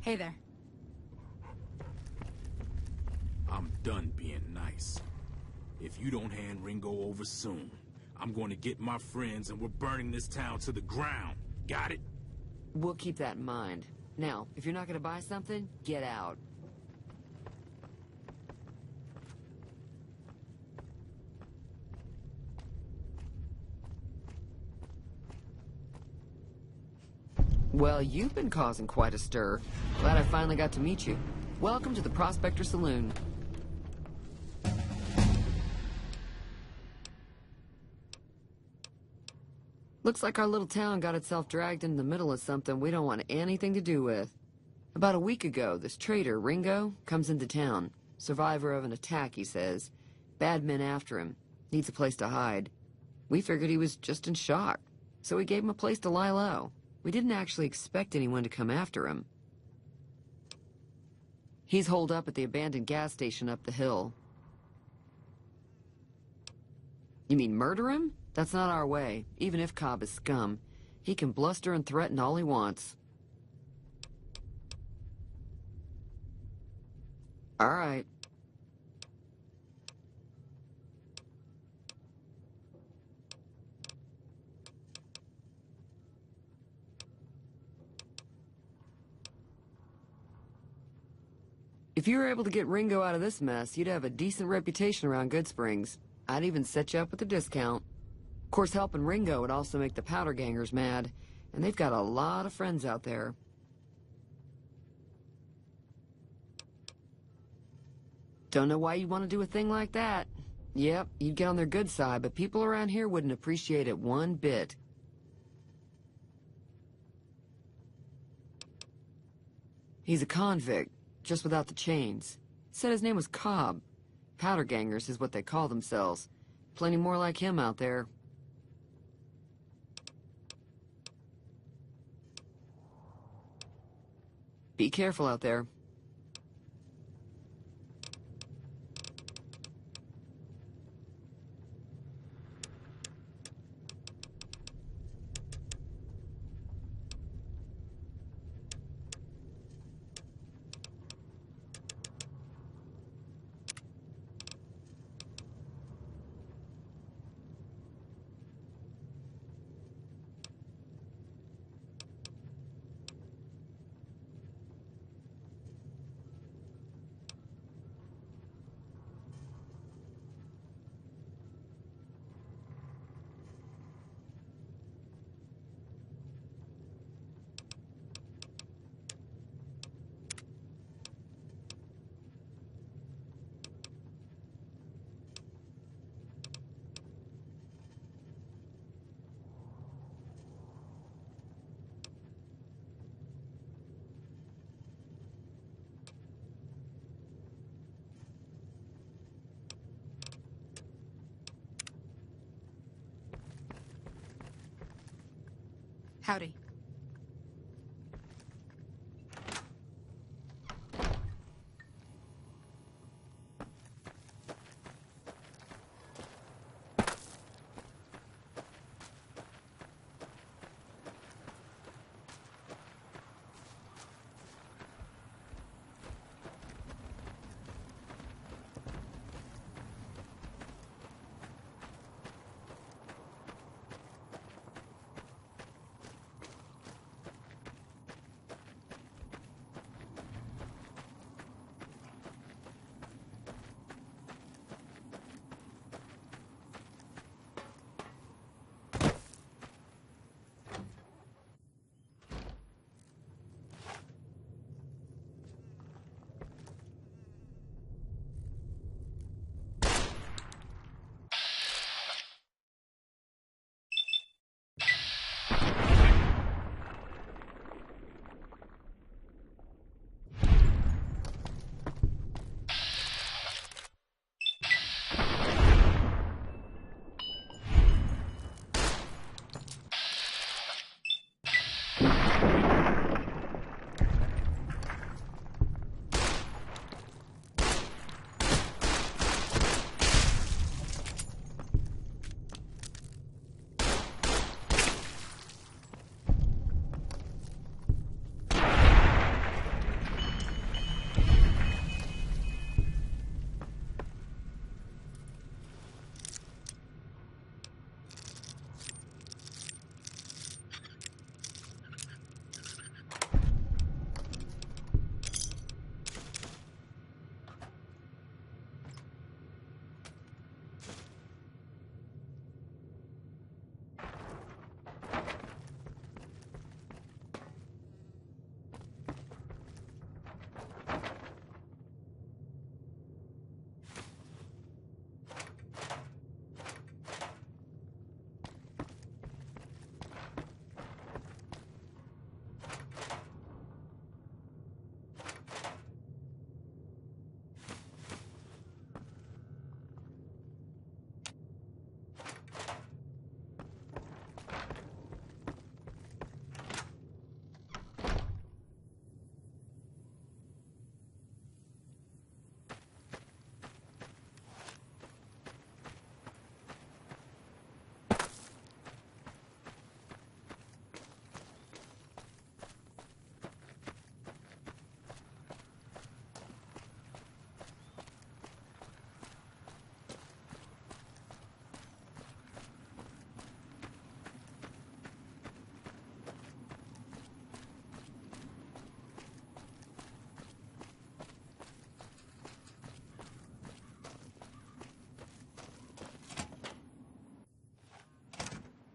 Hey there. I'm done being nice. If you don't hand Ringo over soon, I'm going to get my friends and we're burning this town to the ground. Got it? We'll keep that in mind. Now, if you're not gonna buy something, get out. Well, you've been causing quite a stir. Glad I finally got to meet you. Welcome to the Prospector Saloon. Looks like our little town got itself dragged into the middle of something we don't want anything to do with. About a week ago, this traitor, Ringo, comes into town. Survivor of an attack, he says. Bad men after him. Needs a place to hide. We figured he was just in shock, so we gave him a place to lie low. We didn't actually expect anyone to come after him. He's holed up at the abandoned gas station up the hill. You mean murder him? That's not our way, even if Cobb is scum. He can bluster and threaten all he wants. All right. If you were able to get Ringo out of this mess, you'd have a decent reputation around Good Springs. I'd even set you up with a discount. Of course, helping Ringo would also make the powder gangers mad, and they've got a lot of friends out there. Don't know why you'd want to do a thing like that. Yep, you'd get on their good side, but people around here wouldn't appreciate it one bit. He's a convict, just without the chains. Said his name was Cobb. Powder gangers is what they call themselves. Plenty more like him out there. Be careful out there. Howdy.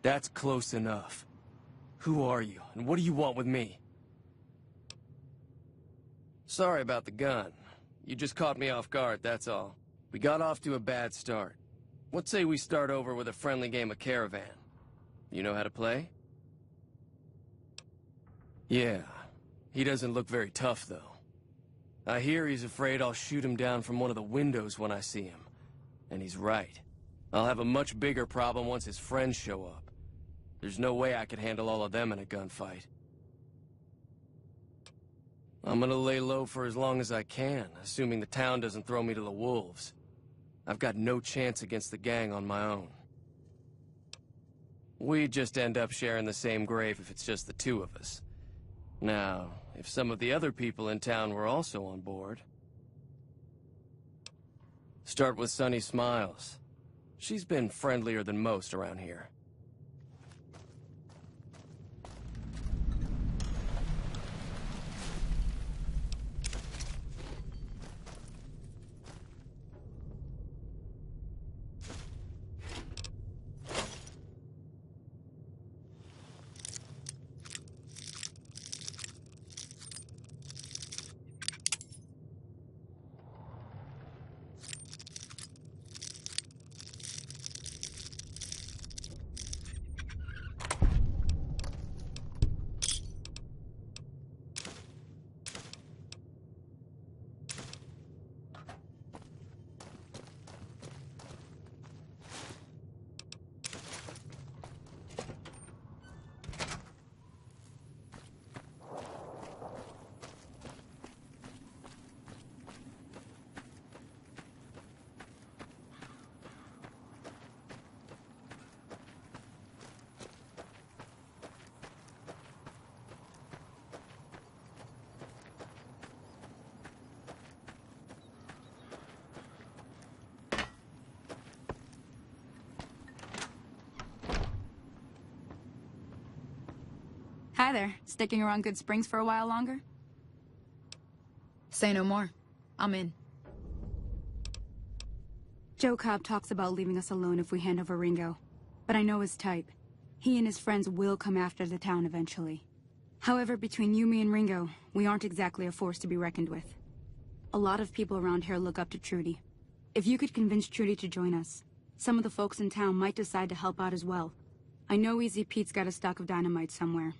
That's close enough. Who are you, and what do you want with me? Sorry about the gun. You just caught me off guard, that's all. We got off to a bad start. Let's say we start over with a friendly game of Caravan. You know how to play? Yeah. He doesn't look very tough, though. I hear he's afraid I'll shoot him down from one of the windows when I see him. And he's right. I'll have a much bigger problem once his friends show up. There's no way I could handle all of them in a gunfight. I'm gonna lay low for as long as I can, assuming the town doesn't throw me to the wolves. I've got no chance against the gang on my own. We'd just end up sharing the same grave if it's just the two of us. Now, if some of the other people in town were also on board... Start with Sunny Smiles. She's been friendlier than most around here. Hi there. Sticking around Good Springs for a while longer? Say no more. I'm in. Joe Cobb talks about leaving us alone if we hand over Ringo. But I know his type. He and his friends will come after the town eventually. However, between you, me, and Ringo, we aren't exactly a force to be reckoned with. A lot of people around here look up to Trudy. If you could convince Trudy to join us, some of the folks in town might decide to help out as well. I know Easy Pete's got a stock of dynamite somewhere.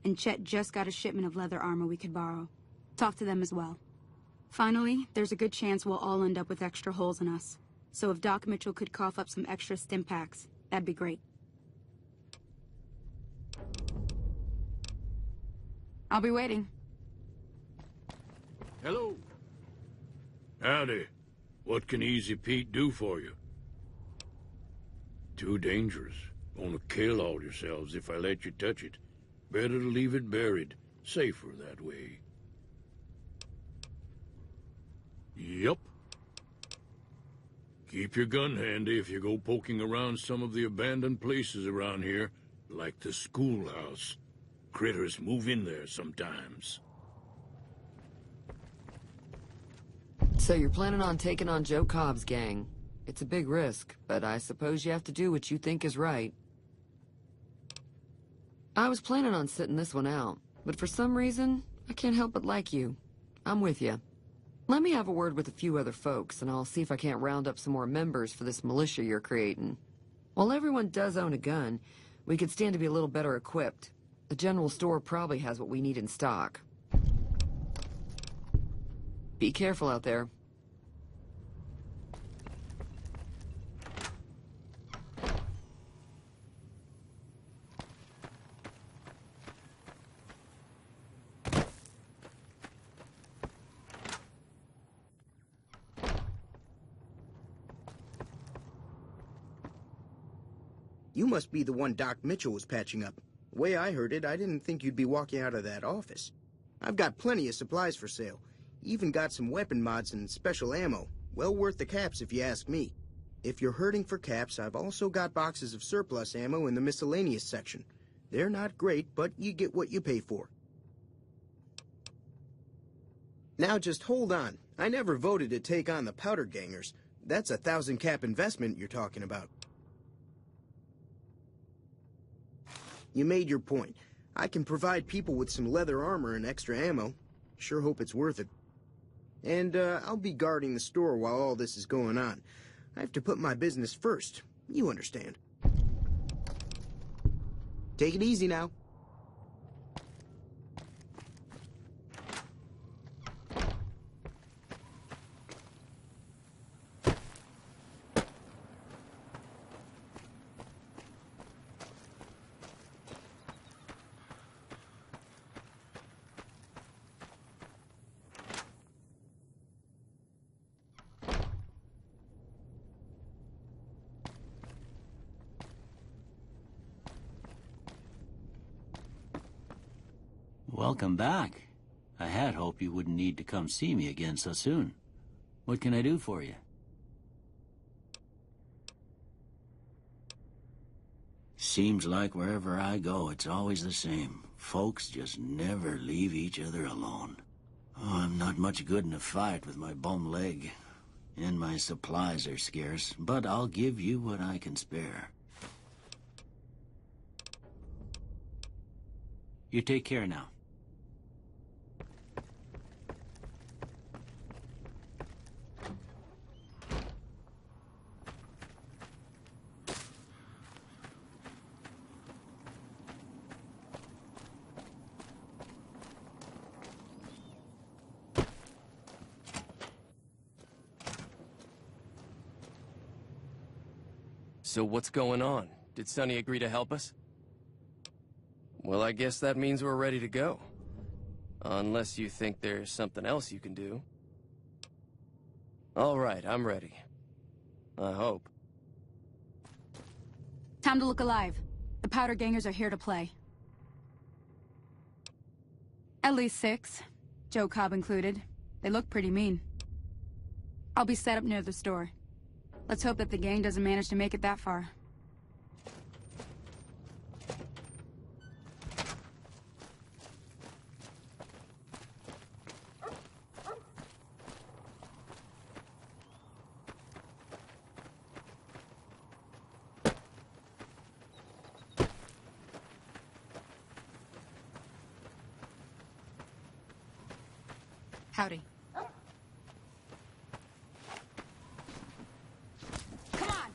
And Chet just got a shipment of leather armor we could borrow. Talk to them as well. Finally, there's a good chance we'll all end up with extra holes in us. So if Doc Mitchell could cough up some extra stim packs, that'd be great. I'll be waiting. Hello. Howdy. What can Easy Pete do for you? Too dangerous. Gonna kill all yourselves if I let you touch it. Better to leave it buried. Safer that way. Yup. Keep your gun handy if you go poking around some of the abandoned places around here, like the schoolhouse. Critters move in there sometimes. So you're planning on taking on Joe Cobb's gang. It's a big risk, but I suppose you have to do what you think is right. I was planning on sitting this one out, but for some reason, I can't help but like you. I'm with you. Let me have a word with a few other folks, and I'll see if I can't round up some more members for this militia you're creating. While everyone does own a gun, we could stand to be a little better equipped. The general store probably has what we need in stock. Be careful out there. You must be the one Doc Mitchell was patching up. The way I heard it, I didn't think you'd be walking out of that office. I've got plenty of supplies for sale. Even got some weapon mods and special ammo. Well worth the caps if you ask me. If you're hurting for caps, I've also got boxes of surplus ammo in the miscellaneous section. They're not great, but you get what you pay for. Now just hold on. I never voted to take on the powder gangers. That's a 1,000 cap investment you're talking about. You made your point. I can provide people with some leather armor and extra ammo. Sure hope it's worth it. And, I'll be guarding the store while all this is going on. I have to put my business first. You understand. Take it easy now. Welcome back. I had hoped you wouldn't need to come see me again so soon. What can I do for you? Seems like wherever I go, it's always the same. Folks just never leave each other alone. Oh, I'm not much good in a fight with my bum leg. And my supplies are scarce, but I'll give you what I can spare. You take care now. So what's going on? Did Sonny agree to help us? Well, I guess that means we're ready to go. Unless you think there's something else you can do. All right, I'm ready. I hope. Time to look alive. The Powder Gangers are here to play. At least 6. Joe Cobb included. They look pretty mean. I'll be set up near the store. Let's hope that the gang doesn't manage to make it that far. Howdy. Come on!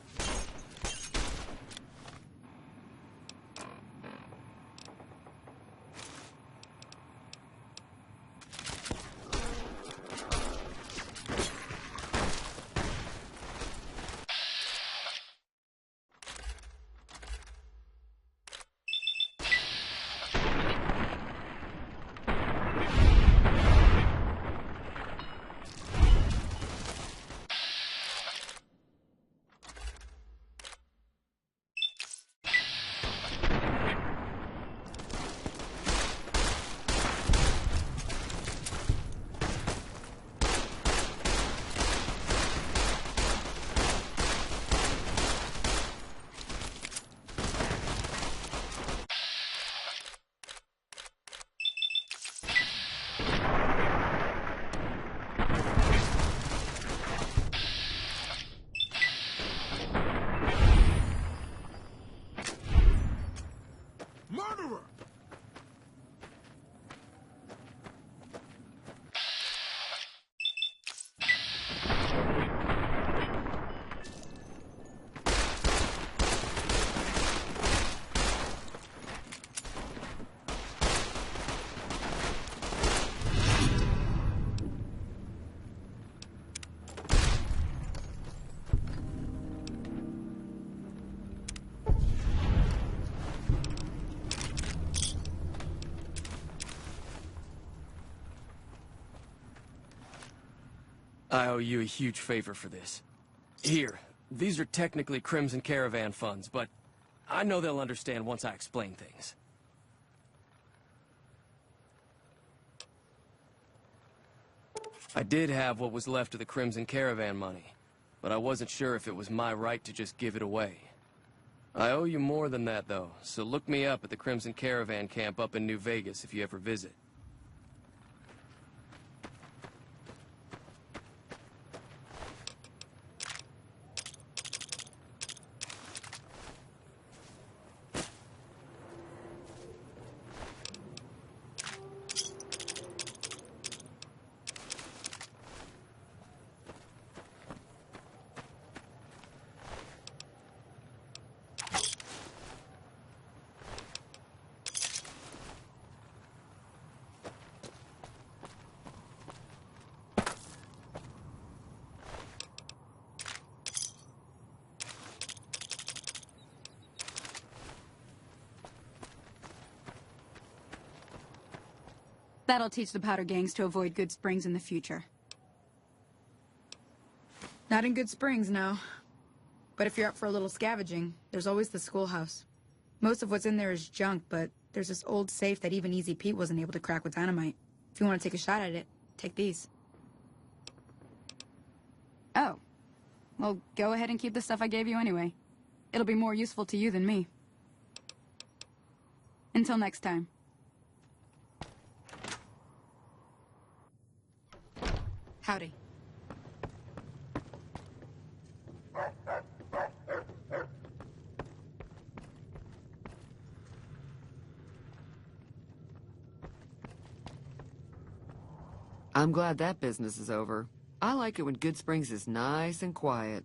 Murderer! I owe you a huge favor for this. Here, these are technically Crimson Caravan funds, but I know they'll understand once I explain things. I did have what was left of the Crimson Caravan money, but I wasn't sure if it was my right to just give it away. I owe you more than that, though, so look me up at the Crimson Caravan camp up in New Vegas if you ever visit. That'll teach the powder gangs to avoid Good Springs in the future. Not in Good Springs, no. But if you're up for a little scavenging, there's always the schoolhouse. Most of what's in there is junk, but there's this old safe that even Easy Pete wasn't able to crack with dynamite. If you want to take a shot at it, take these. Oh. Well, go ahead and keep the stuff I gave you anyway. It'll be more useful to you than me. Until next time. Howdy. I'm glad that business is over. I like it when Good Springs is nice and quiet.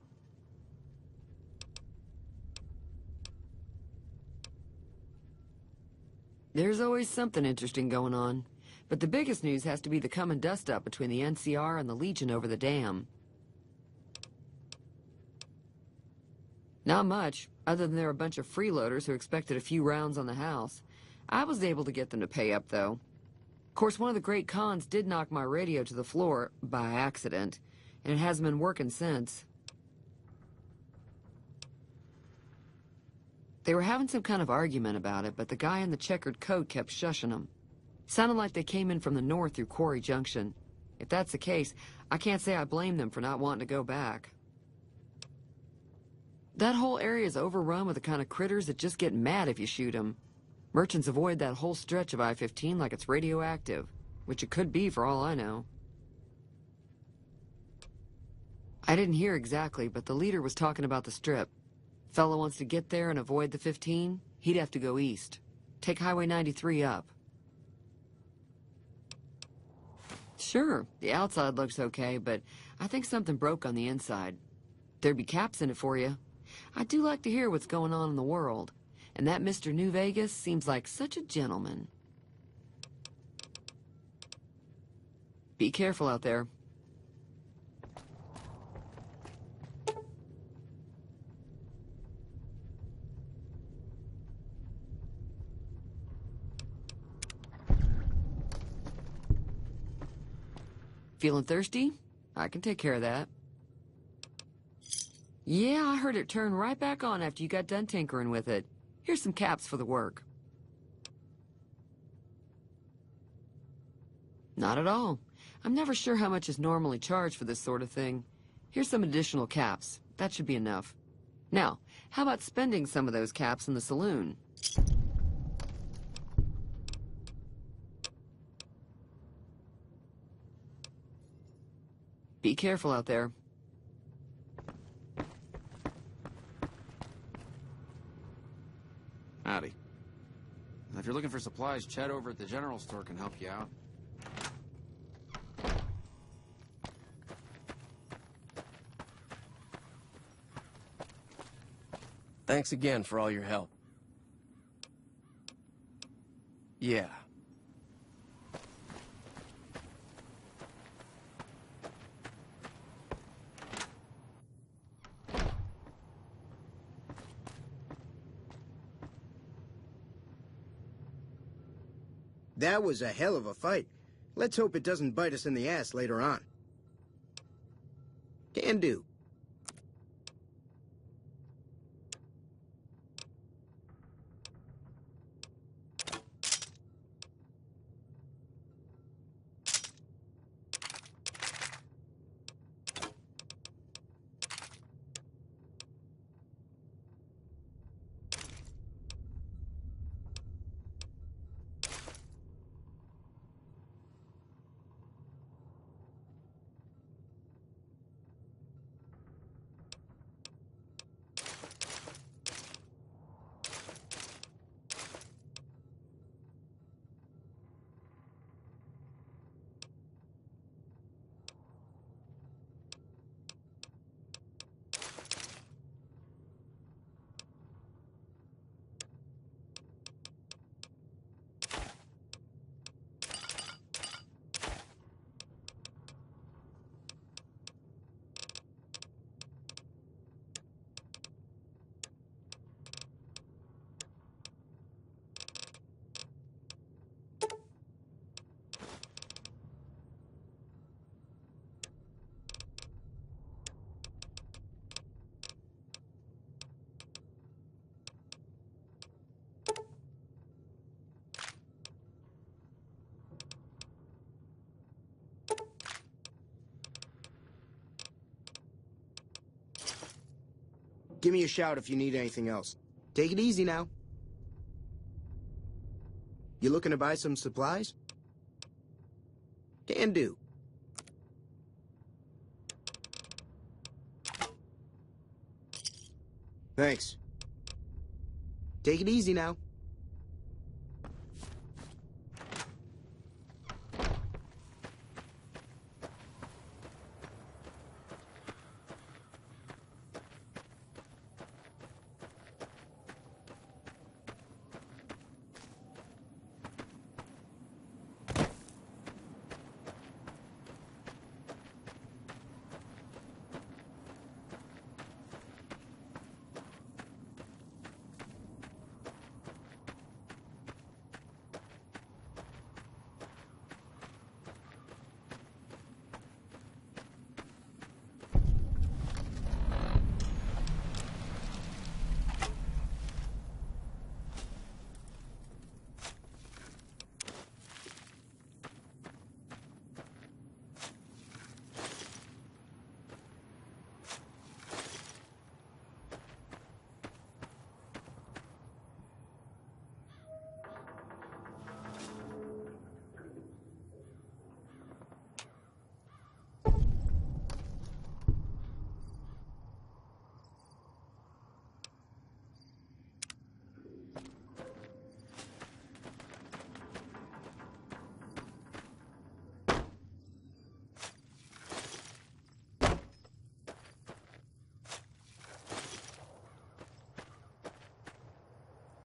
There's always something interesting going on. But the biggest news has to be the come and dust up between the NCR and the Legion over the dam. Not much, other than they're a bunch of freeloaders who expected a few rounds on the house. I was able to get them to pay up, though. Of course, one of the great cons did knock my radio to the floor, by accident, and it hasn't been working since. They were having some kind of argument about it, but the guy in the checkered coat kept shushing them. Sounded like they came in from the north through Quarry Junction. If that's the case, I can't say I blame them for not wanting to go back. That whole area is overrun with the kind of critters that just get mad if you shoot them. Merchants avoid that whole stretch of I-15 like it's radioactive, which it could be for all I know. I didn't hear exactly, but the leader was talking about the strip. Fellow wants to get there and avoid the 15, he'd have to go east. Take Highway 93 up. Sure, the outside looks okay, but I think something broke on the inside. There'd be caps in it for you. I do like to hear what's going on in the world, and that Mr. New Vegas seems like such a gentleman. Be careful out there. Feeling thirsty? I can take care of that. Yeah, I heard it turn right back on after you got done tinkering with it. Here's some caps for the work. Not at all. I'm never sure how much is normally charged for this sort of thing. Here's some additional caps. That should be enough. Now, how about spending some of those caps in the saloon? Be careful out there. Howdy. If you're looking for supplies, Chad over at the general store can help you out. Thanks again for all your help. Yeah. That was a hell of a fight. Let's hope it doesn't bite us in the ass later on. Can do. Give me a shout if you need anything else. Take it easy now. You looking to buy some supplies? Can do. Thanks. Take it easy now.